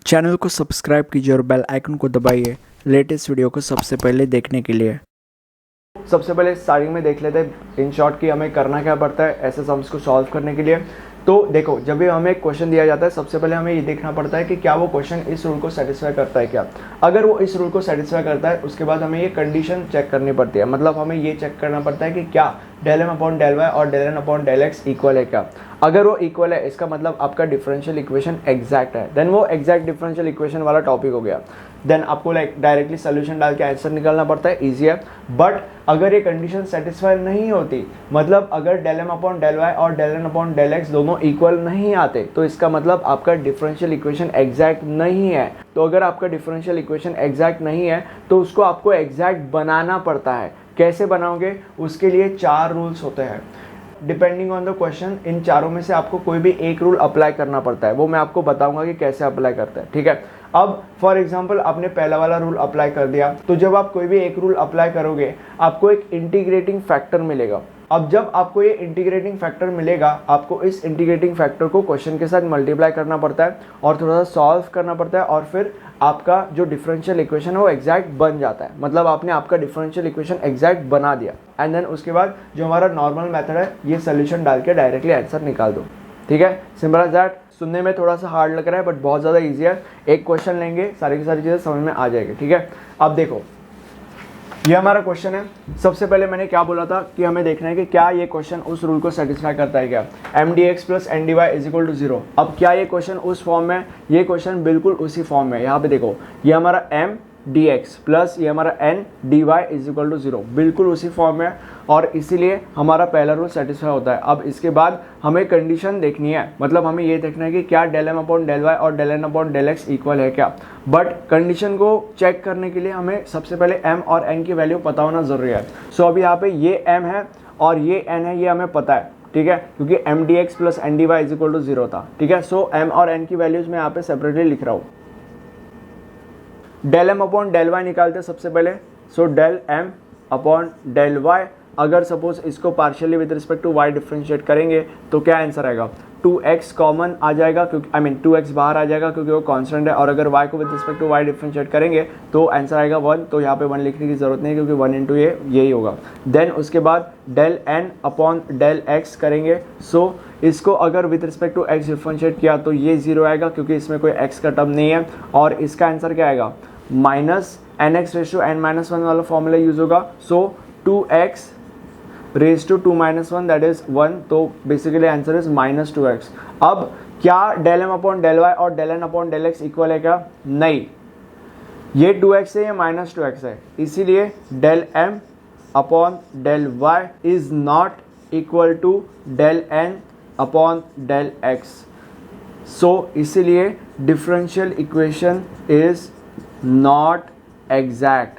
Channel को subscribe कीजिए और बेल आइकन को दबाइए लेटेस्ट वीडियो को सबसे पहले देखने के लिए। सबसे पहले स्टार्टिंग में देख लेते हैं इन शॉर्ट कि हमें करना क्या पड़ता है ऐसे सम्स को सॉल्व करने के लिए। तो देखो, जब भी हमें क्वेश्चन दिया जाता है सबसे पहले हमें ये देखना पड़ता है कि क्या वो क्वेश्चन इस रूल को सेटिस्फाई करता है क्या। अगर वो इस रूल को सेटिस्फाई करता है उसके बाद हमें ये कंडीशन चेक करनी पड़ती है, मतलब हमें ये चेक करना पड़ता है कि क्या del M upon del Y और del N upon del X equal है क्या। अगर वो इक्वल है इसका मतलब आपका डिफरेंशियल इक्वेशन एग्जैक्ट है, देन वो एग्जैक्ट डिफरेंशियल इक्वेशन वाला टॉपिक हो गया। देन आपको डायरेक्टली सोल्यूशन डाल के आंसर निकालना पड़ता है, ईजी है। बट अगर ये कंडीशन सेटिस्फाई नहीं होती, मतलब अगर del M upon del Y और del N upon del X दोनों इक्वल नहीं आते, तो इसका मतलब आपका डिफरेंशियल इक्वेशन एग्जैक्ट नहीं है। तो अगर आपका डिफरेंशियल इक्वेशन एग्जैक्ट नहीं है तो उसको आपको एग्जैक्ट बनाना पड़ता है। कैसे बनाओगे, उसके लिए 4 रूल्स होते हैं। Depending on the question in चारों में से आपको कोई भी एक रूल अप्लाई करना पड़ता है, वो मैं आपको बताऊंगा कि कैसे अप्लाई करते हैं, ठीक है। अब फॉर एग्जांपल आपने पहला वाला रूल अप्लाई कर दिया, तो जब आप कोई भी एक रूल अप्लाई करोगे आपको एक इंटीग्रेटिंग फैक्टर मिलेगा। अब जब आपको ये इंटीग्रेटिंग फैक्टर मिलेगा, आपको इस इंटीग्रेटिंग फैक्टर को क्वेश्चन के साथ मल्टीप्लाई करना पड़ता है और थोड़ा सा सॉल्व करना पड़ता है, और फिर आपका जो डिफरेंशियल इक्वेशन है वो एग्जैक्ट बन जाता है। मतलब आपने आपका डिफरेंशियल इक्वेशन एग्जैक्ट बना दिया, एंड देन उसके बाद जो हमारा नॉर्मल मेथड है ये सोल्यूशन डाल के डायरेक्टली आंसर निकाल दो, ठीक है। Simple as that. सुनने में थोड़ा सा हार्ड लग रहा है बट बहुत ज़्यादा ईजी है। एक क्वेश्चन लेंगे, सारी की सारी चीज़ें समझ में आ जाएगी, ठीक है। अब देखो, ये हमारा क्वेश्चन है। सबसे पहले मैंने क्या बोला था कि हमें देखना है कि क्या ये क्वेश्चन उस रूल को सेटिस्फाई करता है क्या। M D X plus N D Y is equal to 0। अब क्या ये क्वेश्चन उस फॉर्म में, ये क्वेश्चन बिल्कुल उसी फॉर्म में। यहाँ पे देखो, ये हमारा एम डी एक्स प्लस ये हमारा N D Y is equal to 0, बिल्कुल उसी फॉर्म में, और इसीलिए हमारा पहला रूल सेटिस्फाई होता है। अब इसके बाद हमें कंडीशन देखनी है, मतलब हमें ये देखना है कि क्या del M upon del Y और del N upon del X equal है क्या। बट कंडीशन को चेक करने के लिए हमें सबसे पहले एम और एन की वैल्यू पता होना जरूरी है। सो अब यहाँ पे ये एम है और ये एन है, ये हमें पता है, ठीक है, क्योंकि M D X plus N D Y is equal to 0 था, ठीक है। सो एम और एन की वैल्यूज मैं यहाँ पे सेपरेटली लिख रहा हूँ। Del M upon del Y निकालते हैं सबसे पहले। So del M upon del Y, अगर सपोज इसको partially with respect to Y differentiate करेंगे तो क्या आंसर आएगा, 2x कॉमन आ जाएगा, क्योंकि 2x बाहर आ जाएगा क्योंकि वो कांस्टेंट है, और अगर y को with respect to y differentiate करेंगे तो आंसर आएगा 1। तो यहाँ पे 1 लिखने की जरूरत नहीं है क्योंकि 1 इंटू यही होगा। देन उसके बाद del n upon del x करेंगे। सो इसको अगर with respect to x differentiate किया तो ये 0 आएगा क्योंकि इसमें कोई x का टर्म नहीं है, और इसका आंसर क्या आएगा, minus N X raise to N minus 1 वाला फॉर्मूला यूज होगा। So 2x raise to 2 minus 1 that is 1, तो basically answer is minus 2x। अब क्या del M upon del Y और del N upon del X equal है क्या, नहीं, ये 2x है, ये माइनस 2x है, इसीलिए del M upon del Y is not equal to del N upon del X. So इसीलिए differential equation is not exact.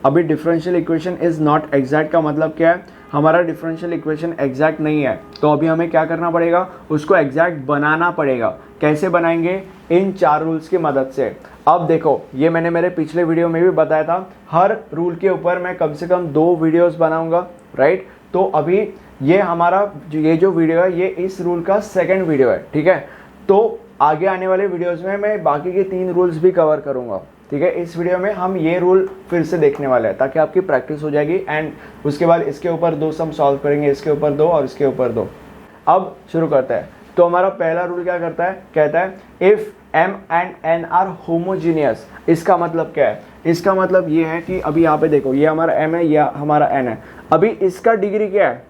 अभी differential equation is not exact का मतलब क्या है, हमारा डिफरेंशियल इक्वेशन एग्जैक्ट नहीं है, तो अभी हमें क्या करना पड़ेगा, उसको एग्जैक्ट बनाना पड़ेगा। कैसे बनाएंगे, इन 4 रूल्स की मदद से। अब देखो, ये मैंने मेरे पिछले वीडियो में भी बताया था, हर रूल के ऊपर मैं कम से कम 2 वीडियोस बनाऊंगा, राइट। तो अभी ये हमारा ये जो वीडियो है ये इस रूल का सेकेंड वीडियो है, ठीक है। तो आगे आने वाले वीडियोस में मैं बाकी के 3 रूल्स भी कवर करूंगा, ठीक है। इस वीडियो में हम ये रूल फिर से देखने वाले हैं ताकि आपकी प्रैक्टिस हो जाएगी, एंड उसके बाद इसके ऊपर 2 सम सॉल्व करेंगे, इसके ऊपर 2 और इसके ऊपर 2। अब शुरू करते हैं। तो हमारा पहला रूल क्या करता है, कहता है if m and n are homogeneous. इसका मतलब क्या है, इसका मतलब ये है कि अभी यहाँ पे देखो, ये हमारा m है, ये हमारा n है। अभी इसका डिग्री क्या है,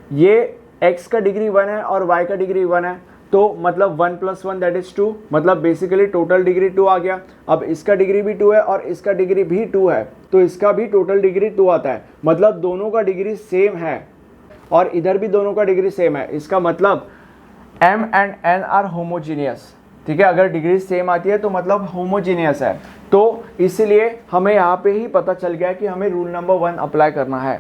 ये x का डिग्री 1 है और y का डिग्री 1 है, तो मतलब 1 + 1 दैट इज 2, मतलब बेसिकली टोटल डिग्री 2 आ गया। अब इसका डिग्री भी 2 है और इसका डिग्री भी 2 है, तो इसका भी टोटल डिग्री 2 आता है, मतलब दोनों का डिग्री सेम है, और इधर भी दोनों का डिग्री सेम है। इसका मतलब m and n are homogeneous, ठीक है। अगर डिग्री सेम आती है तो मतलब होमोजीनियस है, तो इसलिए हमें यहाँ पे ही पता चल गया कि हमें रूल नंबर 1 अप्लाई करना है।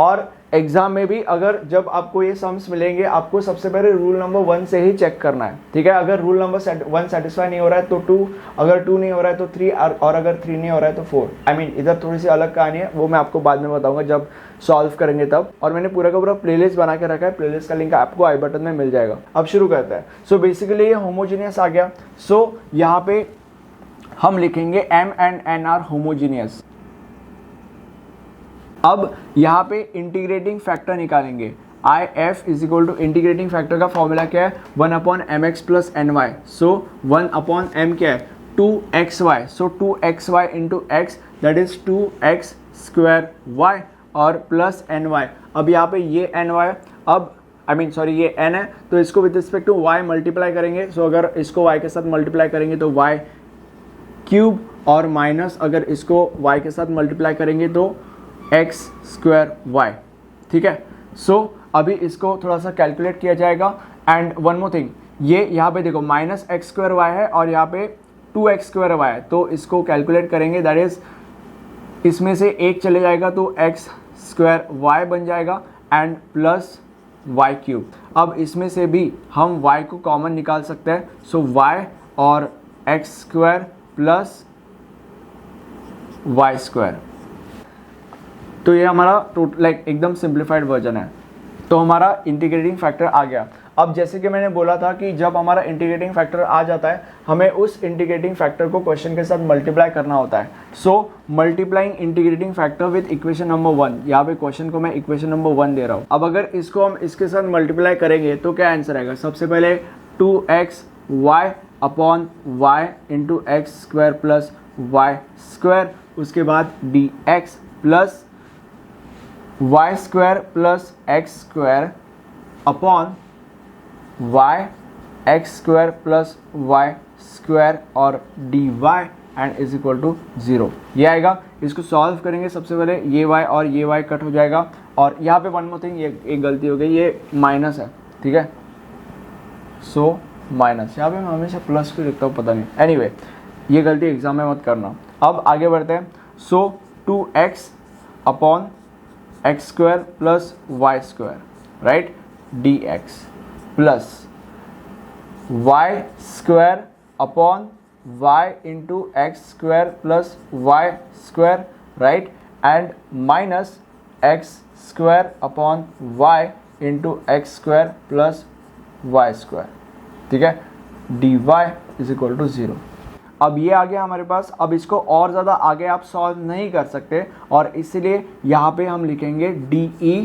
और एग्जाम में भी अगर जब आपको ये सम्स मिलेंगे, आपको सबसे पहले रूल नंबर 1 से ही चेक करना है, ठीक है। अगर रूल नंबर 1 सेटिस्फाई नहीं हो रहा है तो 2, अगर 2 नहीं हो रहा है तो 3, और अगर 3 नहीं हो रहा है तो 4। आई मीन इधर थोड़ी सी अलग कहानी है, वो मैं आपको बाद में बताऊंगा जब सॉल्व करेंगे तब। और मैंने पूरा का पूरा प्लेलिस्ट बना के रखा है, प्लेलिस्ट का लिंक आपको आई बटन में मिल जाएगा। अब शुरू करते हैं। सो बेसिकली ये होमोजीनियस आ गया। सो यहाँ पे हम लिखेंगे m and n are homogeneous. अब यहाँ पे इंटीग्रेटिंग फैक्टर निकालेंगे। I F is equal to integrating factor का फॉर्मूला क्या है, 1/mx प्लस एन वाई। सो 1/m क्या है, 2xy। So 2xy into x that is 2x square y और प्लस एन वाई। अब यहाँ पे ये एन वाई, अब ये n है तो इसको with respect to y multiply करेंगे। सो अगर इसको y के साथ मल्टीप्लाई करेंगे तो y क्यूब, और माइनस अगर इसको y के साथ मल्टीप्लाई करेंगे तो एक्स स्क्वायर वाई, ठीक है। सो अभी इसको थोड़ा सा कैलकुलेट किया जाएगा। एंड वन मोर थिंग, ये यहाँ पे देखो माइनस एक्स स्क्वायर वाई है और यहाँ पे 2x स्क्वायर वाई है, तो इसको कैलकुलेट करेंगे दैट इज इसमें से एक चले जाएगा तो एक्स स्क्वायर वाई बन जाएगा एंड प्लस वाई क्यूब। अब इसमें से भी हम y को कॉमन निकाल सकते हैं। सो y और X square plus Y square, तो ये हमारा लाइक एकदम सिंप्लीफाइड वर्जन है। तो हमारा इंटीग्रेटिंग फैक्टर आ गया। अब जैसे कि मैंने बोला था कि जब हमारा इंटीग्रेटिंग फैक्टर आ जाता है, हमें उस इंटीग्रेटिंग फैक्टर को क्वेश्चन के साथ मल्टीप्लाई करना होता है। So multiplying integrating factor with equation number 1, यहाँ पे क्वेश्चन को मैं इक्वेशन नंबर 1 दे रहा हूँ। अब अगर इसको हम इसके साथ मल्टीप्लाई करेंगे तो क्या आंसर आएगा, सबसे पहले 2x y upon y into X square plus Y square, उसके बाद dx plus Y square plus X square upon Y X square plus Y square और dy and is equal to 0। ये आएगा। इसको सॉल्व करेंगे, सबसे पहले ये y और ये y कट हो जाएगा। और यहाँ पे वन मोर थिंग, ये एक गलती हो गई, ये माइनस है, ठीक है। सो माइनस, यहाँ पे मैं हमेशा प्लस क्यों लिखता हूँ पता नहीं। एनीवे, ये गलती एग्जाम में मत करना। अब आगे बढ़ते हैं। So 2x upon X square plus Y square, right, dx plus Y square upon Y into X square plus Y square, right, and minus X square upon Y into X square plus Y square, ठीक है, dy is equal to 0। अब ये आ गया हमारे पास। अब इसको और ज़्यादा आगे आप सॉल्व नहीं कर सकते और इसलिए यहाँ पे हम लिखेंगे DE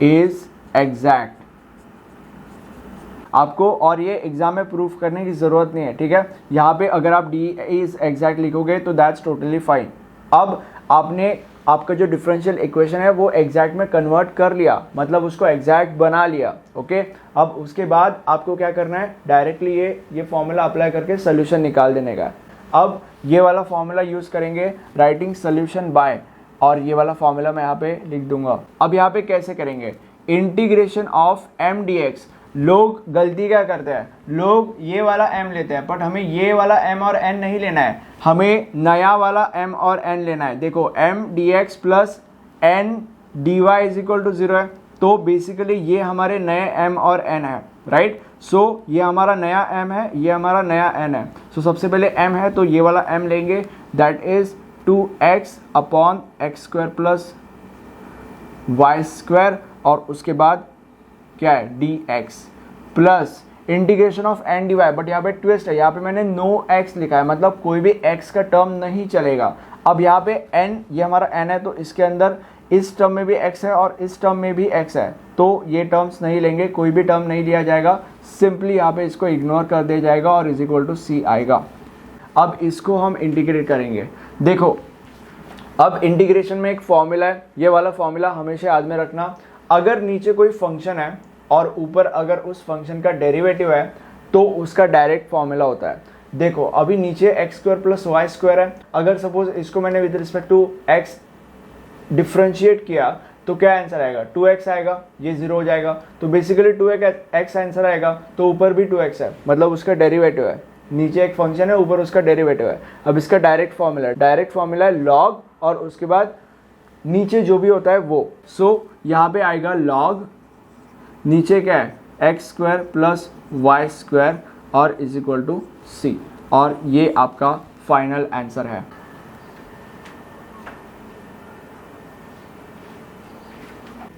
इज एग्जैक्ट। आपको और ये एग्जाम में प्रूफ करने की ज़रूरत नहीं है, ठीक है। यहाँ पे अगर आप DE इज एग्जैक्ट लिखोगे तो दैट्स टोटली फाइन। अब आपने आपका जो डिफरेंशियल इक्वेशन है वो एग्जैक्ट में कन्वर्ट कर लिया, मतलब उसको एग्जैक्ट बना लिया, ओके। अब उसके बाद आपको क्या करना है, डायरेक्टली ये फॉर्मूला अप्लाई करके सोल्यूशन निकाल देने का। अब ये वाला फॉर्मूला यूज़ करेंगे राइटिंग सोल्यूशन बाय, और ये वाला फॉर्मूला मैं यहाँ पे लिख दूंगा। अब यहाँ पे कैसे करेंगे, इंटीग्रेशन ऑफ m dx। लोग गलती क्या करते हैं, लोग ये वाला m लेते हैं, बट हमें ये वाला m और n नहीं लेना है, हमें नया वाला m और n लेना है। देखो m dx plus n dy is equal to 0 है, तो बेसिकली ये हमारे नए m और n है, राइट। सो ये हमारा नया m है, ये हमारा नया n है। सो सबसे पहले m है तो ये वाला m लेंगे, that is 2x upon X square plus Y square, और उसके बाद क्या है dx plus integration of n dy। But यहाँ पे ट्विस्ट है, यहाँ पे मैंने नो x लिखा है, मतलब कोई भी x का टर्म नहीं चलेगा। अब यहाँ पे n, ये हमारा n है तो इसके अंदर इस टर्म में भी x है और इस टर्म में भी x है, तो ये टर्म्स नहीं लेंगे, कोई भी टर्म नहीं लिया जाएगा, सिंपली यहाँ पे इसको इग्नोर कर दिया जाएगा और इज इक्वल टू c आएगा। अब इसको हम इंटीग्रेट करेंगे। देखो अब इंटीग्रेशन में एक फॉर्मूला है, ये वाला फॉर्मूला हमेशा याद में रखना। अगर नीचे कोई फंक्शन है और ऊपर अगर उस फंक्शन का डेरिवेटिव है तो उसका डायरेक्ट फॉर्मूला होता है। देखो अभी नीचे X square plus Y square है, अगर सपोज इसको मैंने with respect to X differentiate किया तो क्या आंसर आएगा, 2x आएगा, ये 0 हो जाएगा, तो बेसिकली 2x आंसर आएगा, तो ऊपर भी 2x है, मतलब उसका डेरिवेटिव है। नीचे एक फंक्शन है, ऊपर उसका डेरिवेटिव है। अब इसका डायरेक्ट फॉर्मूला है लॉग और उसके बाद नीचे जो भी होता है वो। सो यहाँ पे आएगा लॉग, नीचे क्या है X square plus Y square और इज इक्वल टू सी, और ये आपका फाइनल आंसर है।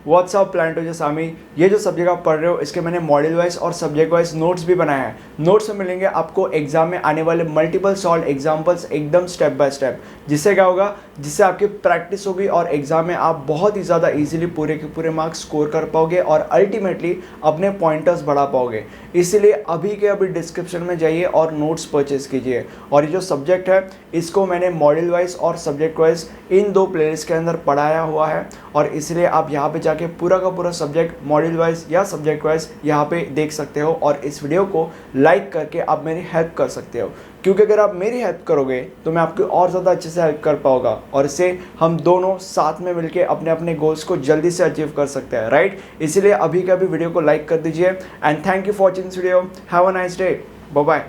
व्हाट्सअप प्लान टू जसामी, ये जो सब्जेक्ट आप पढ़ रहे हो इसके मैंने मॉड्यूल वाइज और सब्जेक्ट वाइज नोट्स भी बनाए हैं। नोट्स में मिलेंगे आपको एग्जाम में आने वाले मल्टीपल सॉल्व एग्जाम्पल्स एकदम स्टेप बाय स्टेप, जिससे क्या होगा, जिससे आपकी प्रैक्टिस होगी और एग्जाम में आप बहुत ही ज़्यादा इजीली पूरे के पूरे मार्क्स स्कोर कर पाओगे और अल्टीमेटली अपने पॉइंटर्स बढ़ा पाओगे। इसीलिए अभी के अभी डिस्क्रिप्शन में जाइए और नोट्स परचेज कीजिए। और ये जो सब्जेक्ट है इसको मैंने मॉड्यूल वाइज और सब्जेक्ट वाइज इन 2 प्लेलिस्ट के अंदर पढ़ाया हुआ है, और इसलिए आप यहाँ पे जाके पूरा का पूरा सब्जेक्ट मॉड्यूल वाइज या सब्जेक्ट वाइज यहाँ पे देख सकते हो। और इस वीडियो को लाइक करके आप मेरी हेल्प कर सकते हो, क्योंकि अगर आप मेरी हेल्प करोगे तो मैं आपकी और ज़्यादा अच्छे से हेल्प कर पाऊंगा, और इससे हम दोनों साथ में मिलके अपने अपने गोल्स को जल्दी से अचीव कर सकते हैं, राइट। इसीलिए अभी का भी वीडियो को लाइक कर दीजिए। And thank you for watching this video. Have a nice day, bye bye.